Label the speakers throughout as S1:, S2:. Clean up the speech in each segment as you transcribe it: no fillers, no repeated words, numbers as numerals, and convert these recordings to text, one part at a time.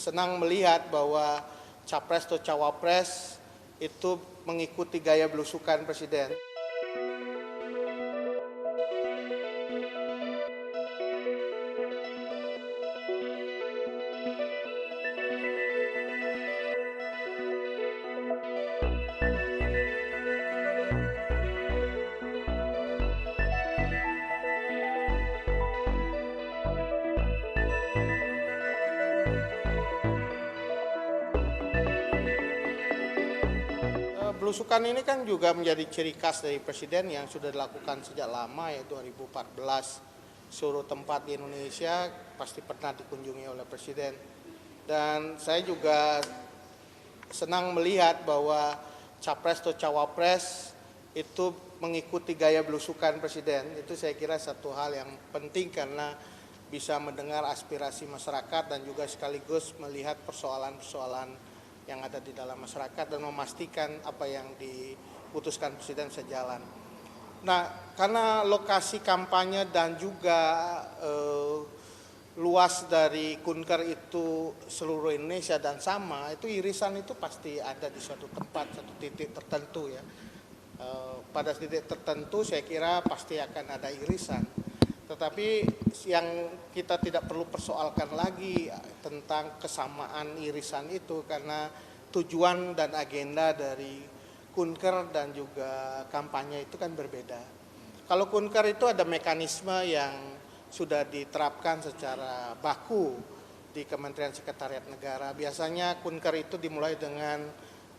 S1: senang melihat bahwa capres atau cawapres itu mengikuti gaya belusukan presiden. Belusukan ini kan juga menjadi ciri khas dari presiden yang sudah dilakukan sejak lama, yaitu 2014. Seluruh tempat di Indonesia pasti pernah dikunjungi oleh presiden. Dan saya juga senang melihat bahwa capres atau cawapres itu mengikuti gaya belusukan presiden. Itu saya kira satu hal yang penting karena bisa mendengar aspirasi masyarakat dan juga sekaligus melihat persoalan-persoalan yang ada di dalam masyarakat dan memastikan apa yang diputuskan presiden sejalan. Nah, karena lokasi kampanye dan juga luas dari Kunker itu seluruh Indonesia dan sama, itu irisan itu pasti ada di suatu tempat, satu titik tertentu ya. Pada titik tertentu saya kira pasti akan ada irisan. Tetapi yang kita tidak perlu persoalkan lagi tentang kesamaan irisan itu karena tujuan dan agenda dari Kunker dan juga kampanye itu kan berbeda. Kalau Kunker itu ada mekanisme yang sudah diterapkan secara baku di Kementerian Sekretariat Negara. Biasanya Kunker itu dimulai dengan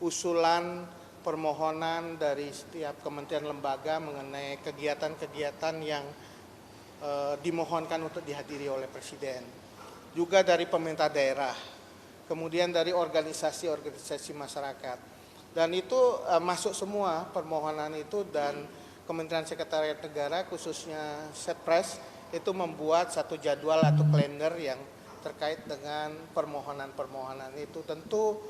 S1: usulan permohonan dari setiap kementerian lembaga mengenai kegiatan-kegiatan yang dimohonkan untuk dihadiri oleh presiden, juga dari pemerintah daerah, kemudian dari organisasi-organisasi masyarakat, dan itu masuk semua permohonan itu. Dan Kementerian Sekretariat Negara khususnya Setpres itu membuat satu jadwal atau kalender yang terkait dengan permohonan-permohonan itu. Tentu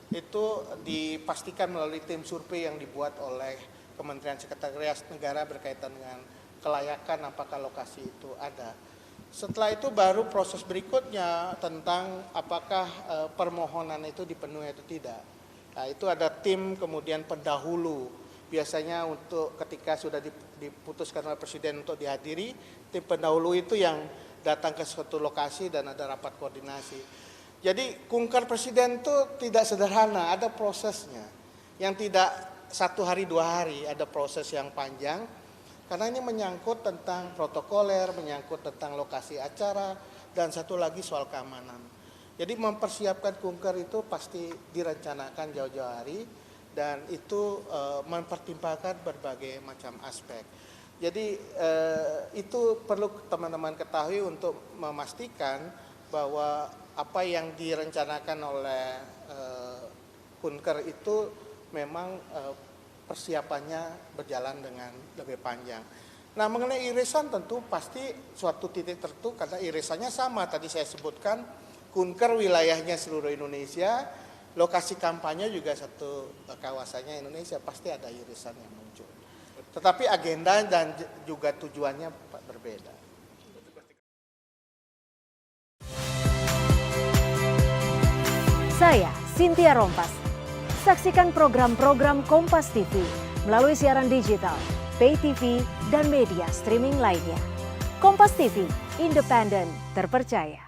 S1: itu dipastikan melalui tim survei yang dibuat oleh Kementerian Sekretariat Negara berkaitan dengan kelayakan apakah lokasi itu ada. Setelah itu baru proses berikutnya tentang apakah permohonan itu dipenuhi atau tidak. Nah, itu ada tim kemudian pendahulu. Biasanya untuk ketika sudah diputuskan oleh presiden untuk dihadiri, tim pendahulu itu yang datang ke suatu lokasi dan ada rapat koordinasi. Jadi Kunker presiden itu tidak sederhana, ada prosesnya. Yang tidak 1 hari 2 hari, ada proses yang panjang. Karena ini menyangkut tentang protokoler, menyangkut tentang lokasi acara, dan satu lagi soal keamanan. Jadi mempersiapkan Kunker itu pasti direncanakan jauh-jauh hari, dan itu mempertimbangkan berbagai macam aspek. Jadi itu perlu teman-teman ketahui untuk memastikan bahwa apa yang direncanakan oleh Kunker itu memang persiapannya berjalan dengan lebih panjang. Nah, mengenai irisan tentu pasti suatu titik tertentu karena irisannya sama. Tadi saya sebutkan Kunker wilayahnya seluruh Indonesia, lokasi kampanye juga satu kawasannya Indonesia, pasti ada irisan yang muncul. Tetapi agenda dan juga tujuannya berbeda.
S2: Saya Cynthia Rompas. Saksikan program-program Kompas TV melalui siaran digital, pay TV, dan media streaming lainnya. Kompas TV, independen, terpercaya.